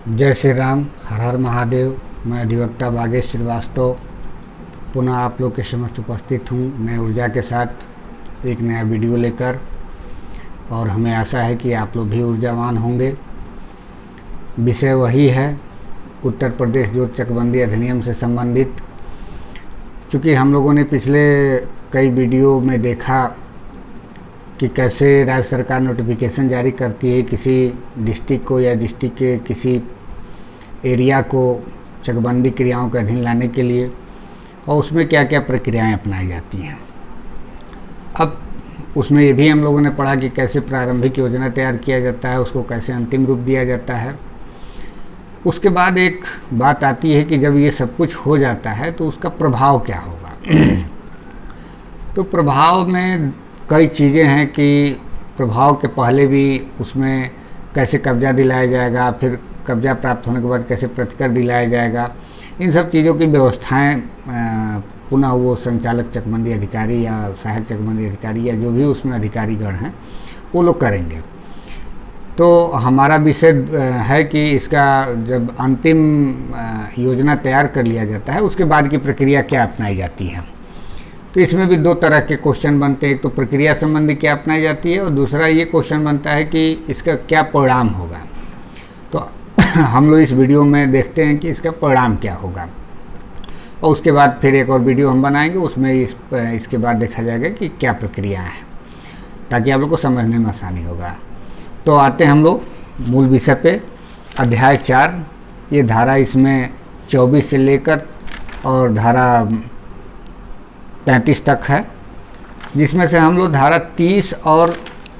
जय श्री राम, हर हर महादेव। मैं अधिवक्ता बागेश श्रीवास्तव पुनः आप लोग के समक्ष उपस्थित हूँ नए ऊर्जा के साथ एक नया वीडियो लेकर। और हमें आशा है कि आप लोग भी ऊर्जावान होंगे। विषय वही है, उत्तर प्रदेश ज्योत चकबंदी अधिनियम से संबंधित। चूँकि हम लोगों ने पिछले कई वीडियो में देखा कि कैसे राज्य सरकार नोटिफिकेशन जारी करती है किसी डिस्ट्रिक्ट को या डिस्ट्रिक्ट के किसी एरिया को चकबंदी क्रियाओं के अधीन लाने के लिए, और उसमें क्या क्या प्रक्रियाएं अपनाई जाती हैं। अब उसमें ये भी हम लोगों ने पढ़ा कि कैसे प्रारंभिक योजना तैयार किया जाता है, उसको कैसे अंतिम रूप दिया जाता है। उसके बाद एक बात आती है कि जब ये सब कुछ हो जाता है तो उसका प्रभाव क्या होगा। तो प्रभाव में कई चीज़ें हैं कि प्रभाव के पहले भी उसमें कैसे कब्जा दिलाया जाएगा, फिर कब्जा प्राप्त होने के बाद कैसे प्रतिकर दिलाया जाएगा। इन सब चीज़ों की व्यवस्थाएं पुनः वो संचालक चकबंदी अधिकारी या सहायक चकबंदी अधिकारी या जो भी उसमें अधिकारीगण हैं वो लोग करेंगे। तो हमारा विषय है कि इसका जब अंतिम योजना तैयार कर लिया जाता है उसके बाद की प्रक्रिया क्या अपनाई जाती है। तो इसमें भी दो तरह के क्वेश्चन बनते हैं, एक तो प्रक्रिया संबंधी क्या अपनाई जाती है और दूसरा ये क्वेश्चन बनता है कि इसका क्या परिणाम होगा। तो हम लोग इस वीडियो में देखते हैं कि इसका परिणाम क्या होगा, और उसके बाद फिर एक और वीडियो हम बनाएंगे, उसमें इसके बाद देखा जाएगा कि क्या प्रक्रिया है, ताकि आप लोग को समझने में आसानी होगा। तो आते हैं हम लोग मूल विषय पे। अध्याय 4, ये धारा इसमें 24 से लेकर और धारा 35 तक है, जिसमें से हम लोग धारा 30 और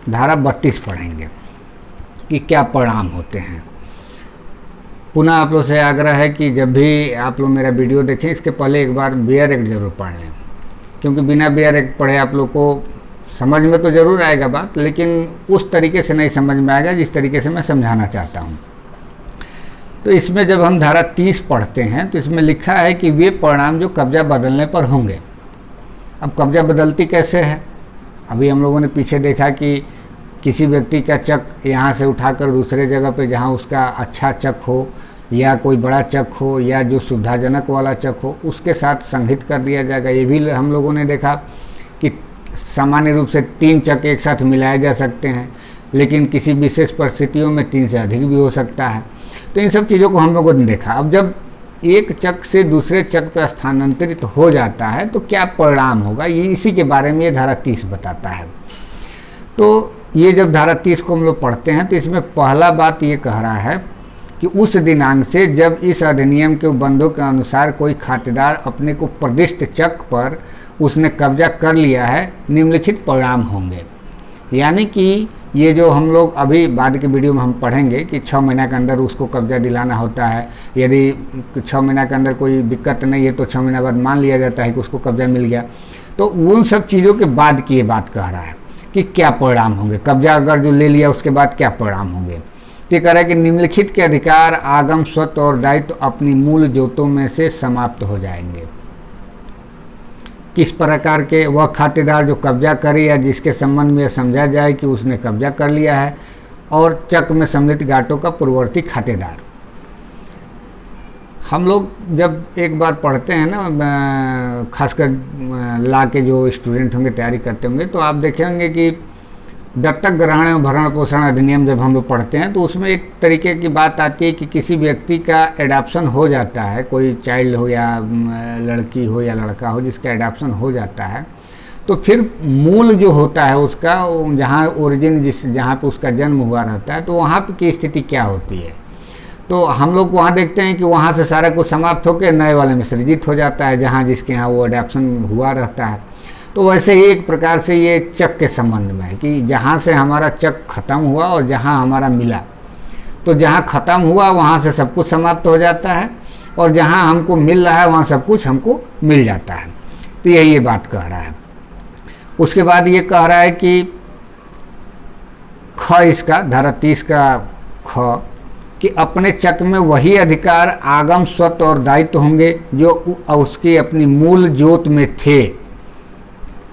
धारा 32 पढ़ेंगे कि क्या परिणाम होते हैं। पुनः आप लोग से आग्रह है कि जब भी आप लोग मेरा वीडियो देखें इसके पहले एक बार बेयर एक्ट ज़रूर पढ़ लें, क्योंकि बिना बेयर एक्ट पढ़े आप लोग को समझ में तो ज़रूर आएगा बात, लेकिन उस तरीके से नहीं समझ में आएगा जिस तरीके से मैं समझाना चाहता हूँ। तो इसमें जब हम धारा 30 पढ़ते हैं तो इसमें लिखा है कि वे परिणाम जो कब्जा बदलने पर होंगे। अब कब्जा बदलती कैसे है? अभी हम लोगों ने पीछे देखा कि किसी व्यक्ति का चक यहाँ से उठाकर दूसरे जगह पे जहाँ उसका अच्छा चक हो या कोई बड़ा चक हो या जो सुविधाजनक वाला चक हो उसके साथ संघित कर दिया जाएगा। ये भी हम लोगों ने देखा कि सामान्य रूप से 3 चक एक साथ मिलाए जा सकते हैं, लेकिन किसी विशेष परिस्थितियों में 3 से अधिक भी हो सकता है। तो इन सब चीज़ों को हम लोगों ने देखा। अब जब एक चक से दूसरे चक पर स्थानांतरित हो जाता है तो क्या परिणाम होगा, ये इसी के बारे में ये धारा 30 बताता है। तो ये जब धारा 30 को हम लोग पढ़ते हैं तो इसमें पहला बात ये कह रहा है कि उस दिनांक से जब इस अधिनियम के उपबंधों के अनुसार कोई खातेदार अपने को प्रदिष्ट चक पर उसने कब्जा कर लिया है, निम्नलिखित परिणाम होंगे। यानी कि ये जो हम लोग अभी बाद के वीडियो में हम पढ़ेंगे कि 6 महीना के अंदर उसको कब्जा दिलाना होता है। यदि 6 महीना के अंदर कोई दिक्कत नहीं है तो 6 महीना बाद मान लिया जाता है कि उसको कब्जा मिल गया। तो उन सब चीज़ों के बाद की ये बात कह रहा है कि क्या परिणाम होंगे, कब्जा अगर जो ले लिया उसके बाद क्या परिणाम होंगे। तो ये कह रहा है कि निम्नलिखित के अधिकार, आगम, स्वत्व और दायित्व अपनी मूल जोतों में से समाप्त हो जाएंगे। किस प्रकार के? वह खातेदार जो कब्जा करे या जिसके संबंध में समझा जाए कि उसने कब्जा कर लिया है, और चक में सम्मिलित गांठों का पूर्ववर्ती खातेदार। हम लोग जब एक बार पढ़ते हैं ना, खासकर ला के जो स्टूडेंट होंगे, तैयारी करते होंगे, तो आप देखेंगे कि दत्तक ग्रहण एवं भरण पोषण अधिनियम जब हम लोग पढ़ते हैं तो उसमें एक तरीके की बात आती है कि किसी व्यक्ति का एडॉप्शन हो जाता है, कोई चाइल्ड हो या लड़की हो या लड़का हो जिसका एडॉप्शन हो जाता है, तो फिर मूल जो होता है उसका, जहाँ ओरिजिन जहाँ पे उसका जन्म हुआ रहता है, तो वहाँ पे की स्थिति क्या होती है। तो हम लोग वहाँ देखते हैं कि वहाँ से सारा कुछ समाप्त होकर नए वाले में सृजित हो जाता है, जहाँ जिसके यहाँ वो एडॉप्शन हुआ रहता है। तो वैसे ही एक प्रकार से ये चक के संबंध में है कि जहाँ से हमारा चक ख़त्म हुआ और जहाँ हमारा मिला, तो जहाँ ख़त्म हुआ वहाँ से सब कुछ समाप्त हो जाता है, और जहाँ हमको मिल रहा है वहाँ सब कुछ हमको मिल जाता है। तो यही ये बात कह रहा है। उसके बाद ये कह रहा है कि ख, इसका धारा 30 का ख, कि अपने चक में वही अधिकार, आगम, स्वत्व और दायित्व होंगे जो उसकी अपनी मूल जोत में थे।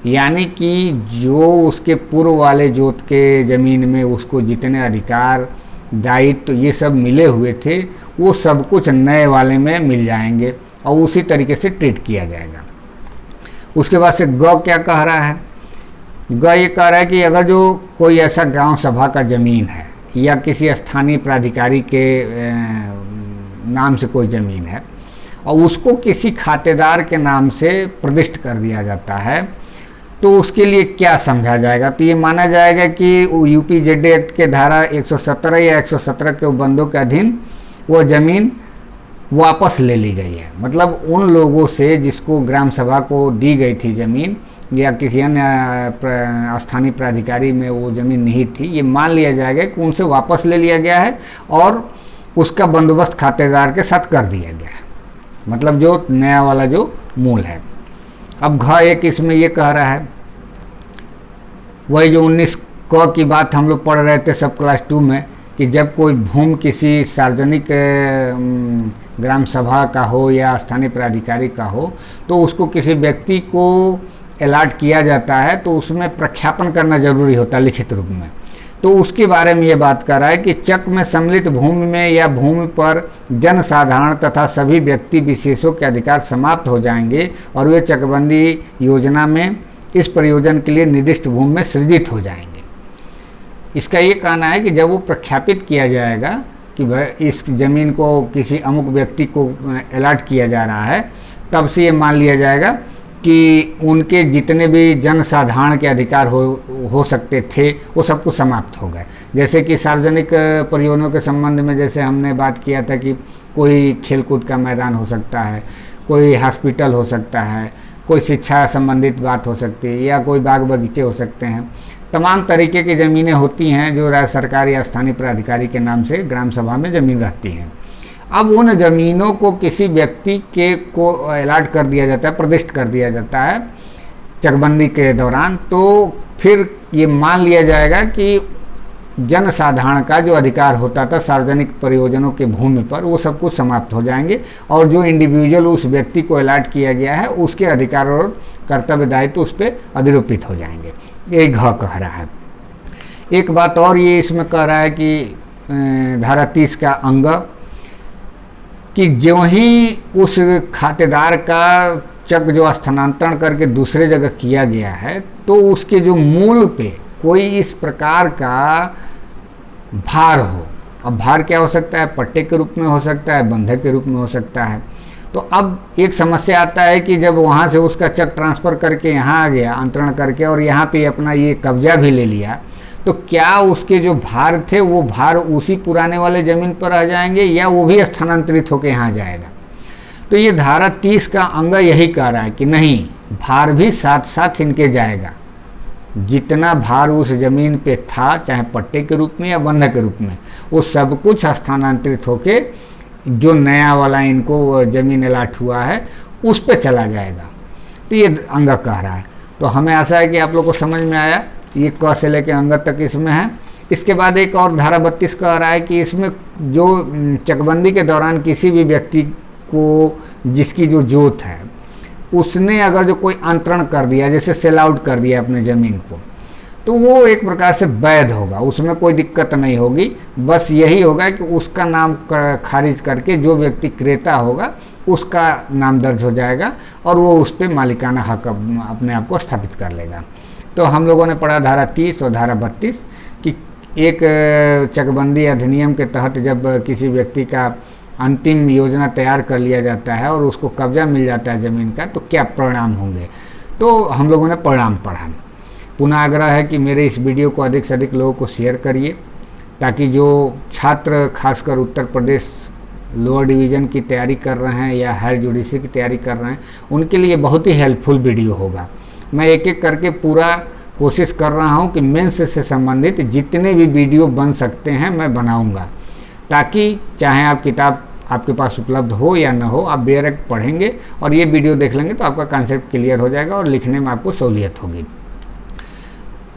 यानी कि जो उसके पूर्व वाले जोत के ज़मीन में उसको जितने अधिकार दायित्व ये सब मिले हुए थे वो सब कुछ नए वाले में मिल जाएंगे और उसी तरीके से ट्रीट किया जाएगा। उसके बाद से ग क्या कह रहा है, ग ये कह रहा है कि अगर जो कोई ऐसा गांव सभा का ज़मीन है या किसी स्थानीय प्राधिकारी के नाम से कोई ज़मीन है और उसको किसी खातेदार के नाम से प्रदिष्ट कर दिया जाता है तो उसके लिए क्या समझा जाएगा। तो ये माना जाएगा कि यूपीजेड एक्ट के धारा 117 या 117 के बंदों के अधीन वो ज़मीन वापस ले ली गई है। मतलब उन लोगों से जिसको ग्राम सभा को दी गई थी ज़मीन या किसी अन्य स्थानीय प्राधिकारी में वो ज़मीन नहीं थी, ये मान लिया जाएगा कि उनसे वापस ले लिया गया है और उसका बंदोबस्त खातेदार के साथ कर दिया गया है। मतलब जो नया वाला जो मूल है। अब घ एक इसमें ये कह रहा है, वही जो 19 क की बात हम लोग पढ़ रहे थे सब क्लास 2 में, कि जब कोई भूमि किसी सार्वजनिक ग्राम सभा का हो या स्थानीय प्राधिकारी का हो तो उसको किसी व्यक्ति को अलॉट किया जाता है तो उसमें प्रख्यापन करना जरूरी होता है लिखित रूप में। तो उसके बारे में ये बात कर रहा है कि चक में सम्मिलित भूमि में या भूमि पर जन साधारण तथा सभी व्यक्ति विशेषों के अधिकार समाप्त हो जाएंगे और वे चकबंदी योजना में इस प्रयोजन के लिए निर्दिष्ट भूमि में सृजित हो जाएंगे। इसका ये कहना है कि जब वो प्रख्यापित किया जाएगा कि भाई इस ज़मीन को किसी अमुक व्यक्ति को अलॉट किया जा रहा है, तब से ये मान लिया जाएगा कि उनके जितने भी जनसाधारण के अधिकार हो सकते थे वो सब कुछ समाप्त हो गए। जैसे कि सार्वजनिक परियोजनाओं के संबंध में जैसे हमने बात किया था कि कोई खेलकूद का मैदान हो सकता है, कोई हॉस्पिटल हो सकता है, कोई शिक्षा संबंधित बात हो सकती है या कोई बाग बगीचे हो सकते हैं। तमाम तरीके की ज़मीनें होती हैं जो राज्य सरकार या स्थानीय प्राधिकारी के नाम से ग्राम सभा में ज़मीन रहती हैं। अब उन ज़मीनों को किसी व्यक्ति के को अलॉट कर दिया जाता है, प्रदिष्ट कर दिया जाता है चकबंदी के दौरान, तो फिर ये मान लिया जाएगा कि जनसाधारण का जो अधिकार होता था सार्वजनिक परियोजनों के भूमि पर वो सब कुछ समाप्त हो जाएंगे और जो इंडिविजुअल उस व्यक्ति को अलॉट किया गया है उसके अधिकार और कर्तव्य दायित्व उस पर अधिरोपित हो जाएंगे। ये घ कह रहा है। एक बात और ये इसमें कह रहा है कि धारा 30 का अंग कि जो ही उस खातेदार का चक जो स्थानांतरण करके दूसरे जगह किया गया है तो उसके जो मूल पे कोई इस प्रकार का भार हो। अब भार क्या हो सकता है, पट्टे के रूप में हो सकता है, बंधक के रूप में हो सकता है। तो अब एक समस्या आता है कि जब वहाँ से उसका चक ट्रांसफ़र करके यहाँ आ गया अंतरण करके और यहाँ पे अपना ये कब्जा भी ले लिया, तो क्या उसके जो भार थे वो भार उसी पुराने वाले ज़मीन पर आ जाएंगे या वो भी स्थानांतरित होकर यहाँ जाएगा। तो ये धारा 30 का अंग यही कह रहा है कि नहीं, भार भी साथ साथ इनके जाएगा। जितना भार उस ज़मीन पे था चाहे पट्टे के रूप में या बंधक के रूप में, वो सब कुछ स्थानांतरित होके जो नया वाला इनको ज़मीन अलॉट हुआ है उस पे चला जाएगा। तो ये अंग कह रहा है। तो हमें आशा है कि आप लोग को समझ में आया। ये क से लेके अंग तक इसमें है। इसके बाद एक और धारा 32 कह रहा है कि इसमें जो चकबंदी के दौरान किसी भी व्यक्ति को जिसकी जो जोत है उसने अगर जो कोई अंतरण कर दिया, जैसे सेल आउट कर दिया अपने ज़मीन को, तो वो एक प्रकार से वैध होगा, उसमें कोई दिक्कत नहीं होगी। बस यही होगा कि उसका नाम खारिज करके जो व्यक्ति क्रेता होगा उसका नाम दर्ज हो जाएगा और वो उस पर मालिकाना हक अपने आप को स्थापित कर लेगा। तो हम लोगों ने पढ़ा धारा 30 और धारा 32 कि एक चकबंदी अधिनियम के तहत जब किसी व्यक्ति का अंतिम योजना तैयार कर लिया जाता है और उसको कब्जा मिल जाता है ज़मीन का, तो क्या परिणाम होंगे। तो हम लोगों ने परिणाम पढ़ा। पुनः आग्रह है कि मेरे इस वीडियो को अधिक से अधिक लोगों को शेयर करिए ताकि जो छात्र खासकर उत्तर प्रदेश लोअर डिवीज़न की तैयारी कर रहे हैं या हायर जुडिशरी की तैयारी कर रहे हैं उनके लिए बहुत ही हेल्पफुल वीडियो होगा। मैं एक एक करके पूरा कोशिश कर रहा हूं कि मेंस से संबंधित जितने भी वीडियो बन सकते हैं मैं बनाऊंगा, ताकि चाहे आप किताब आपके पास उपलब्ध हो या ना हो, आप डायरेक्ट पढ़ेंगे और ये वीडियो देख लेंगे तो आपका कॉन्सेप्ट क्लियर हो जाएगा और लिखने में आपको सहूलियत होगी।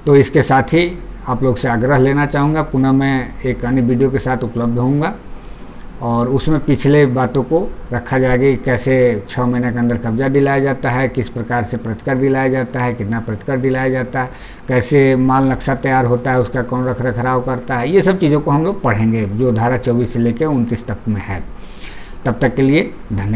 तो इसके साथ ही आप लोग से आग्रह लेना चाहूँगा, पुनः मैं एक अन्य वीडियो के साथ उपलब्ध होऊंगा। और उसमें पिछले बातों को रखा जाएगा कि कैसे 6 महीने के अंदर कब्जा दिलाया जाता है, किस प्रकार से प्रतिकर दिलाया जाता है, कितना प्रतिकर दिलाया जाता है, कैसे माल नक्शा तैयार होता है, उसका कौन रख रखाव करता है। ये सब चीज़ों को हम लोग पढ़ेंगे जो धारा 24 से लेकर 29 तक में है। तब तक के लिए धन्यवाद।